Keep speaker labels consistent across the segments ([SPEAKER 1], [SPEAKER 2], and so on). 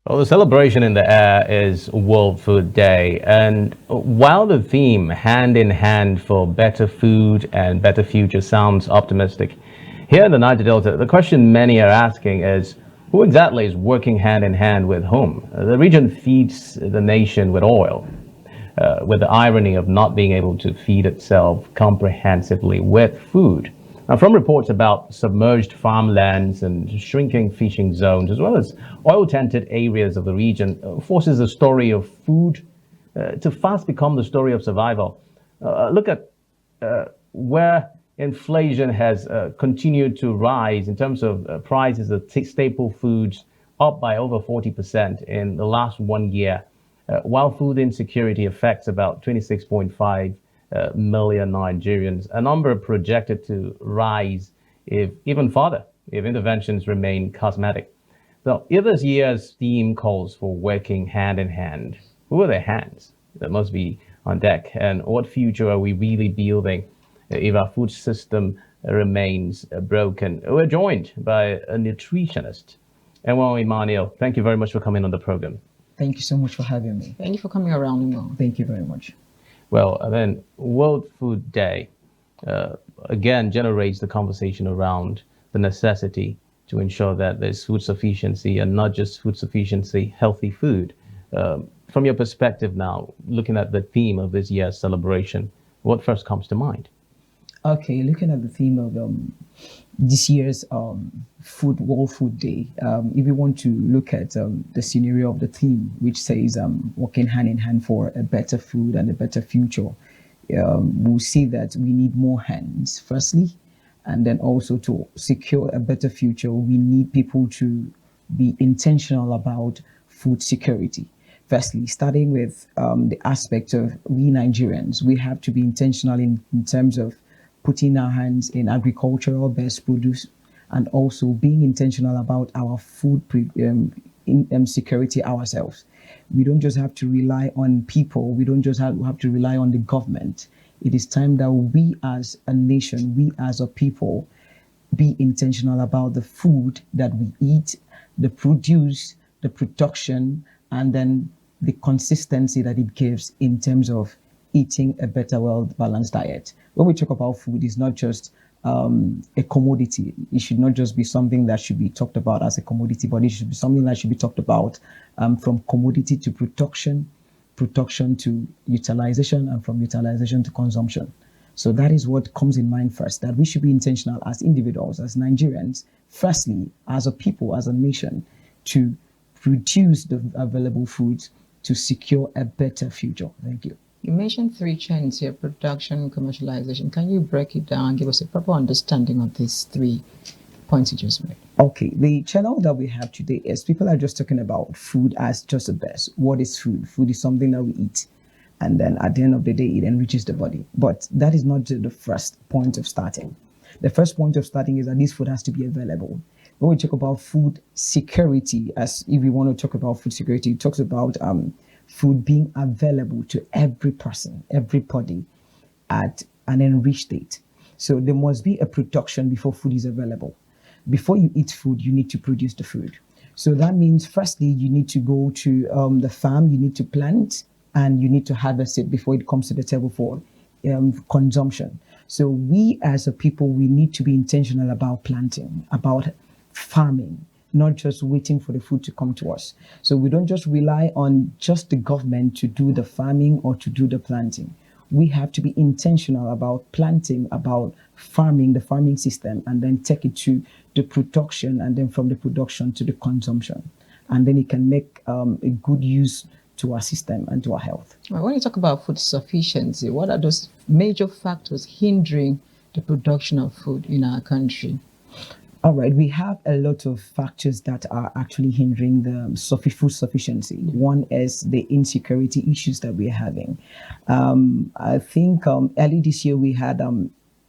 [SPEAKER 1] Well, the celebration in the air is World Food Day, and while the theme hand in hand for better food and better future sounds optimistic, here in the Niger Delta, the question many are asking is who exactly is working hand in hand with whom? The region feeds the nation with oil, with the irony of not being able to feed itself comprehensively with food. Now, from reports about submerged farmlands and shrinking fishing zones, as well as oil-tainted areas of the region, forces the story of food to fast become the story of survival. Look at where inflation has continued to rise in terms of prices of staple foods, up by over 40% in the last 1 year, while food insecurity affects about 26.5 million Nigerians, a number projected to rise if even further if interventions remain cosmetic. So, if this year's theme calls for working hand in hand, who are the hands that must be on deck, and what future are we really building if our food system remains broken? We're joined by a nutritionist, Enwongo Emmanuel. Thank you very much for coming on the program.
[SPEAKER 2] Thank you so much for having me.
[SPEAKER 3] Thank you for coming around, Imo.
[SPEAKER 2] Thank you very much.
[SPEAKER 1] Well, and then World Food Day again generates the conversation around the necessity to ensure that there's food sufficiency, and not just food sufficiency, healthy food. From your perspective now, looking at the theme of this year's celebration, what first comes to mind?
[SPEAKER 2] Okay, looking at the theme of this year's Food World Food Day, if you want to look at the scenario of the theme, which says working hand in hand for a better food and a better future, we'll see that we need more hands, firstly, and then also to secure a better future, we need people to be intentional about food security. Firstly, starting with the aspect of we Nigerians, we have to be intentional in terms of putting our hands in agricultural best produce, and also being intentional about our food security ourselves. We don't just have to rely on people. We don't just have to rely on the government. It is time that we as a nation, we as a people, be intentional about the food that we eat, the produce, the production, and then the consistency that it gives in terms of eating a better, well-balanced diet. When we talk about food, it's not just a commodity. It should not just be something that should be talked about as a commodity, but it should be something that should be talked about from commodity to production, production to utilization, and from utilization to consumption. So that is what comes in mind first, that we should be intentional as individuals, as Nigerians, firstly, as a people, as a nation, to produce the available foods to secure a better future. Thank you.
[SPEAKER 3] You mentioned three chains here: production, commercialization. Can you break it down and give us a proper understanding of these 3 points you just made?
[SPEAKER 2] Okay, the channel that we have today is people are just talking about food as just the best. What is food? Food is something that we eat, and then at the end of the day, it enriches the body. But that is not the first point of starting. The first point of starting is that this food has to be available. When we talk about food security, as if we want to talk about food security, it talks about food being available to every person, everybody, at an enriched state. So there must be a production before food is available. Before you eat food, you need to produce the food. So that means, firstly, you need to go to the farm, you need to plant, and you need to harvest it before it comes to the table for consumption. So we as a people, we need to be intentional about planting, about farming, not just waiting for the food to come to us. So we don't just rely on just the government to do the farming or to do the planting. We have to be intentional about planting, about farming, the farming system, and then take it to the production, and then from the production to the consumption. And then it can make a good use to our system and to our health.
[SPEAKER 3] Well, when you talk about food sufficiency, what are those major factors hindering the production of food in our country?
[SPEAKER 2] All right, we have a lot of factors that are actually hindering the food sufficiency. One is the insecurity issues that we're having. I think early this year we had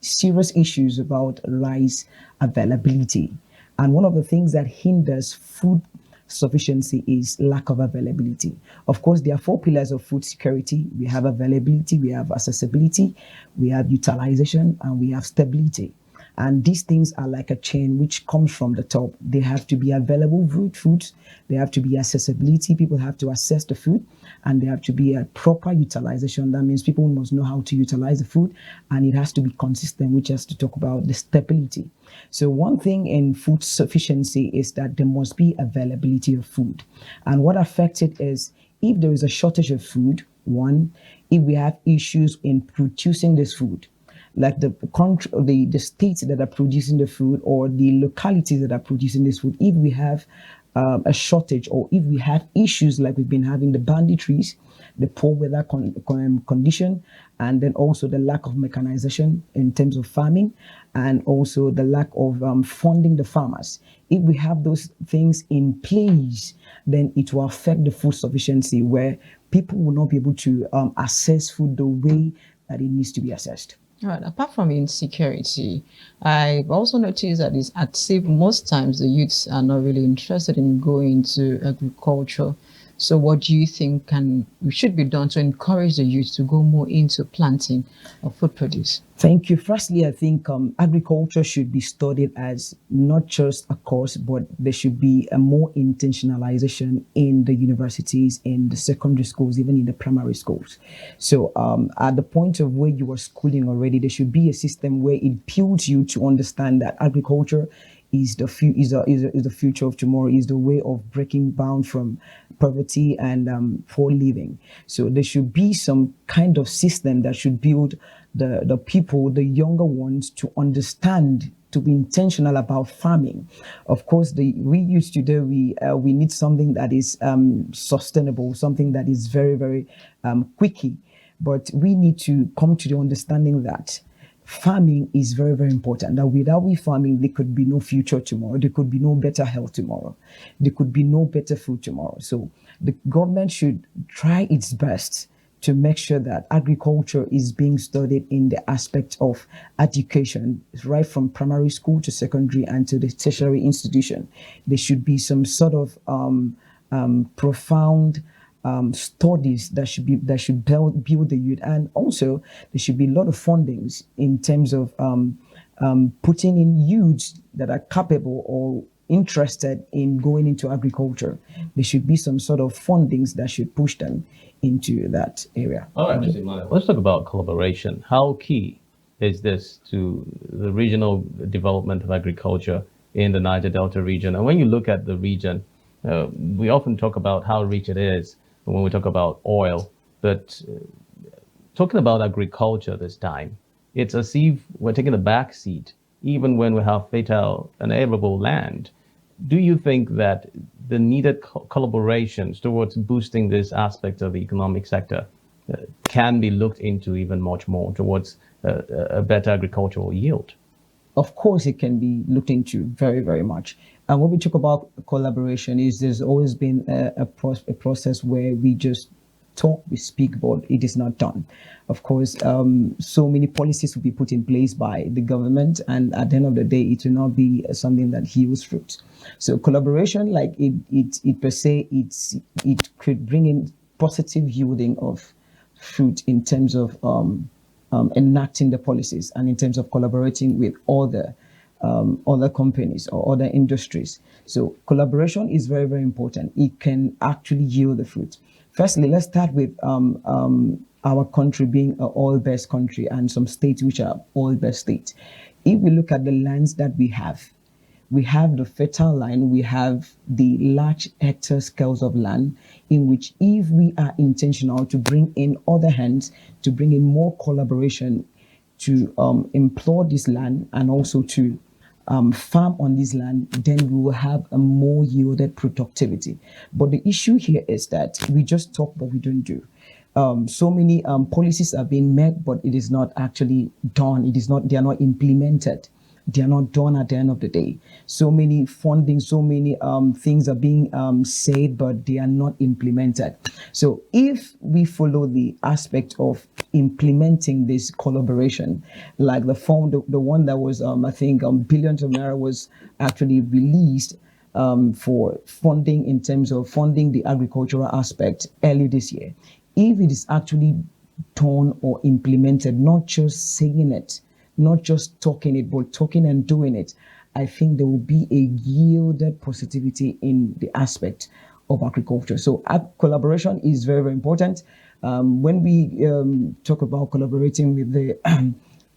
[SPEAKER 2] serious issues about rice availability. And one of the things that hinders food sufficiency is lack of availability. Of course, there are 4 pillars of food security. We have availability, we have accessibility, we have utilization, and we have stability. And these things are like a chain which comes from the top. They have to be available foods. They have to be accessibility. People have to access the food, and there have to be a proper utilization. That means people must know how to utilize the food, and it has to be consistent, which has to talk about the stability. So one thing in food sufficiency is that there must be availability of food. And what affects it is if there is a shortage of food, one, if we have issues in producing this food, like the country, the states that are producing the food or the localities that are producing this food, if we have a shortage, or if we have issues like we've been having the banditries, the poor weather condition, and then also the lack of mechanization in terms of farming, and also the lack of funding the farmers. If we have those things in place, then it will affect the food sufficiency, where people will not be able to access food the way that it needs to be assessed.
[SPEAKER 3] All right. Apart from insecurity, I've also noticed that it's as if most times the youths are not really interested in going to agriculture. So what do you think should be done to encourage the youth to go more into planting of food produce?
[SPEAKER 2] Thank you. Firstly, I think agriculture should be studied as not just a course, but there should be a more intentionalization in the universities, in the secondary schools, even in the primary schools. So at the point of where you are schooling already, there should be a system where it builds you to understand that agriculture is the future of tomorrow, is the way of breaking bound from poverty and poor living. So there should be some kind of system that should build the people, the younger ones, to understand, to be intentional about farming. Of course, we need something that is sustainable, something that is very, very quicky. But we need to come to the understanding that farming is very, very important. That without farming, there could be no future tomorrow. There could be no better health tomorrow. There could be no better food tomorrow. So the government should try its best to make sure that agriculture is being studied in the aspect of education, right from primary school to secondary and to the tertiary institution. There should be some sort of profound studies that should build the youth, and also there should be a lot of fundings in terms of putting in youths that are capable or interested in going into agriculture. There should be some sort of fundings that should push them into that area.
[SPEAKER 1] All right, Mr. Emmanuel, let's talk about collaboration. How key is this to the regional development of agriculture in the Niger Delta region? And when you look at the region, we often talk about how rich it is when we talk about oil, but talking about agriculture this time, it's as if we're taking a back seat, even when we have fertile and arable land. Do you think that the needed collaborations towards boosting this aspect of the economic sector can be looked into even much more towards a better agricultural yield?
[SPEAKER 2] Of course, it can be looked into very, very much. And when we talk about collaboration, there's always been a process where we just talk, we speak, but it is not done. Of course, so many policies will be put in place by the government, and at the end of the day, it will not be something that yields fruit. So collaboration, like it per se, it could bring in positive yielding of fruit in terms of enacting the policies and in terms of collaborating with other companies or other industries. So collaboration is very, very important. It can actually yield the fruit. Firstly, let's start with our country being an oil-based country and some states which are oil-based states. If we look at the lands that we have the fertile land, we have the large hectare scales of land, in which if we are intentional to bring in other hands, to bring in more collaboration, to employ this land and also to farm on this land, then we will have a more yielded productivity. But the issue here is that we just talk, but we don't do. So many policies are being made, but it is not actually done. They are not implemented. They are not done at the end of the day. So many funding, so many things are being said, but they are not implemented. So if we follow the aspect of implementing this collaboration, like the one that was, I think, billions of naira was actually released for funding in terms of funding the agricultural aspect early this year. If it is actually done or implemented, not just saying it, not just talking it, but talking and doing it, I think there will be a yielded positivity in the aspect of agriculture. So collaboration is very, very important. When we talk about collaborating with the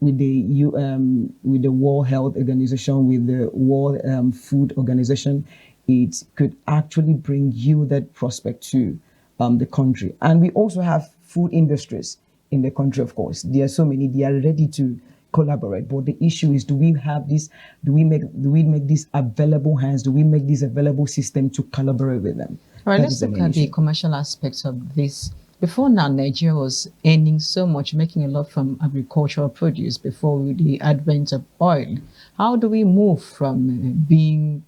[SPEAKER 2] with the World Health Organization, with the World Food Organization, it could actually bring yielded prospect to the country. And we also have food industries in the country, of course. There are so many, they are ready to collaborate. But the issue is, do we have this, do we make this available hands, do we make this available system to collaborate with them?
[SPEAKER 3] All right,
[SPEAKER 2] That
[SPEAKER 3] let's
[SPEAKER 2] is the
[SPEAKER 3] look
[SPEAKER 2] main
[SPEAKER 3] at the
[SPEAKER 2] issue.
[SPEAKER 3] commercial aspects of this. Before now, Nigeria was earning so much, making a lot from agricultural produce before the advent of oil. How do we move from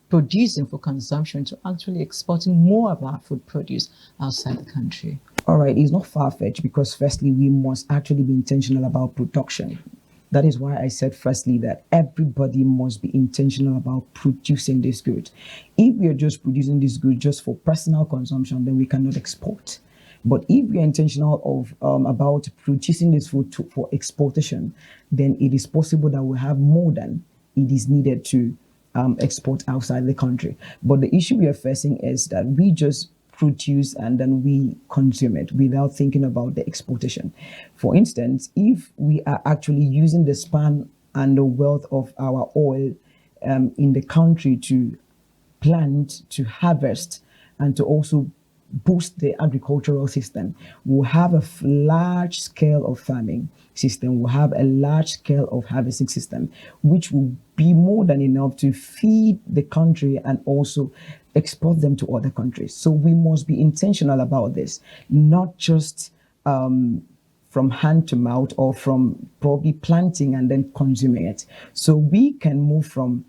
[SPEAKER 3] producing for consumption to actually exporting more of our food produce outside the country?
[SPEAKER 2] All right, it's not far-fetched, because firstly, we must actually be intentional about production. That is why I said firstly that everybody must be intentional about producing this good. If we are just producing this good just for personal consumption, then we cannot export. But if we are intentional of about producing this food for exportation, then it is possible that we have more than it is needed to export outside the country. But the issue we are facing is that we just produce and then we consume it without thinking about the exportation. For instance, if we are actually using the span and the wealth of our oil in the country to plant, to harvest, and to also boost the agricultural system, we'll have a large scale of farming system, we'll have a large scale of harvesting system, which will be more than enough to feed the country and also export them to other countries. So we must be intentional about this, not just from hand to mouth or from probably planting and then consuming it. So we can move from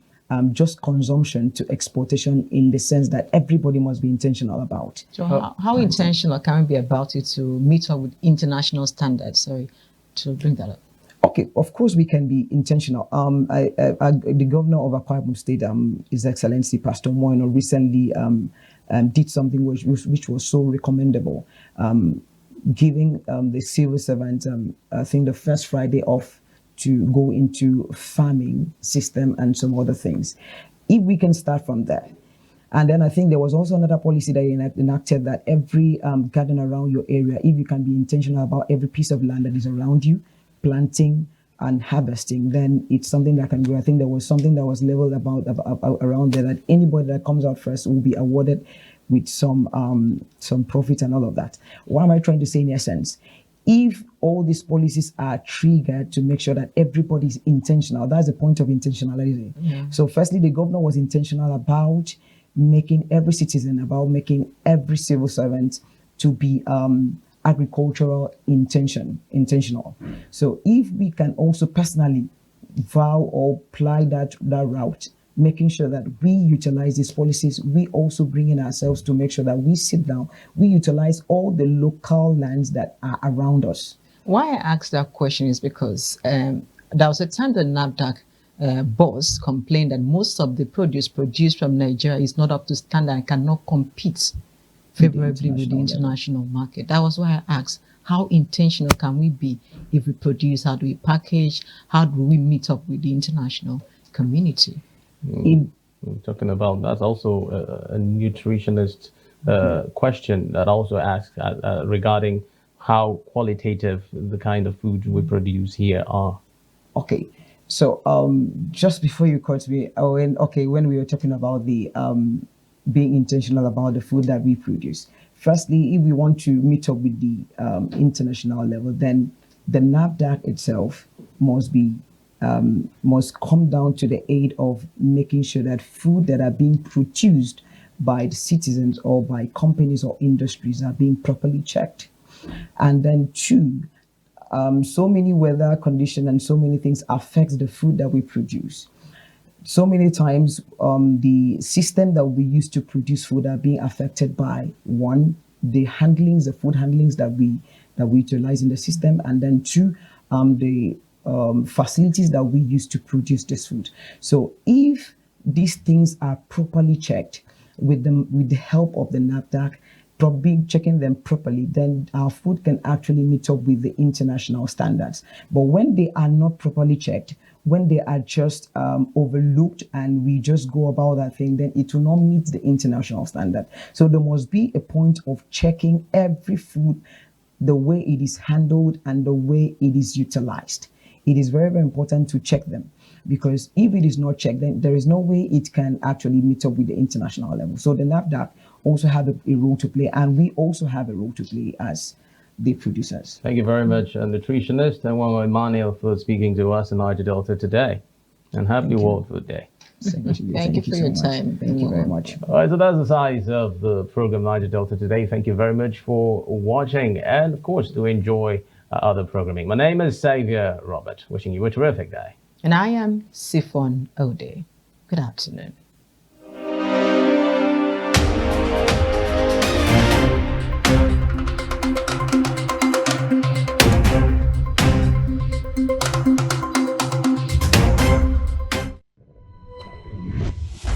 [SPEAKER 2] just consumption to exportation, in the sense that everybody must be intentional about.
[SPEAKER 3] So how intentional can we be about it to meet up with international standards? Sorry to bring that up.
[SPEAKER 2] Okay, of course we can be intentional. The governor of Akwa Ibom State, His Excellency Pastor Moino, recently did something which was so recommendable, giving the civil servants, I think, the first Friday off to go into farming system and some other things. If we can start from there. And then I think there was also another policy that enacted that every garden around your area, if you can be intentional about every piece of land that is around you, planting and harvesting, then it's something that can grow. I think there was something that was leveled about around there, that anybody that comes out first will be awarded with some profit and all of that. What am I trying to say in essence? If all these policies are triggered to make sure that everybody is intentional, that's the point of intentionality.
[SPEAKER 3] Yeah.
[SPEAKER 2] So firstly, the governor was intentional about making every citizen, about making every civil servant to be agricultural intentional. So if we can also personally vow or apply that route, making sure that we utilize these policies, we also bring in ourselves to make sure that we sit down, we utilize all the local lands that are around us.
[SPEAKER 3] Why I asked that question is because there was a time the NAFDAC boss complained that most of the produce produced from Nigeria is not up to standard and cannot compete favorably with the international market. That was why I asked, how intentional can we be if we produce? How do we package? How do we meet up with the international community?
[SPEAKER 1] Talking about that's also a nutritionist question that also asks regarding how qualitative the kind of food we produce here are.
[SPEAKER 2] Okay, so just before you cut me, when we were talking about the being intentional about the food that we produce, firstly, if we want to meet up with the international level, then the NAFDAC itself must come down to the aid of making sure that food that are being produced by the citizens or by companies or industries are being properly checked. And then two, so many weather conditions and so many things affect the food that we produce. So many times the system that we use to produce food are being affected by, one, the food handlings that we utilize in the system, and then two, the facilities that we use to produce this food. So if these things are properly checked with the help of the NAFDAC, probably checking them properly, then our food can actually meet up with the international standards. But when they are not properly checked, when they are just overlooked and we just go about that thing, then it will not meet the international standard. So there must be a point of checking every food, the way it is handled and the way it is utilized. It is very, very important to check them, because if it is not checked, then there is no way it can actually meet up with the international level. So the NAFDAC also have a role to play, and we also have a role to play as the producers.
[SPEAKER 1] Thank you very much, nutritionist Enwongo Emmanuel, for speaking to us in Niger Delta today. And happy World Food Day.
[SPEAKER 3] Thank you for your time.
[SPEAKER 2] Thank you very much.
[SPEAKER 1] All right, so that's the size of the program Niger Delta Today. Thank you very much for watching, and of course, do enjoy other programming. My name is Xavier Robert, wishing you a terrific day.
[SPEAKER 3] And I am Siphon Ode. Good afternoon.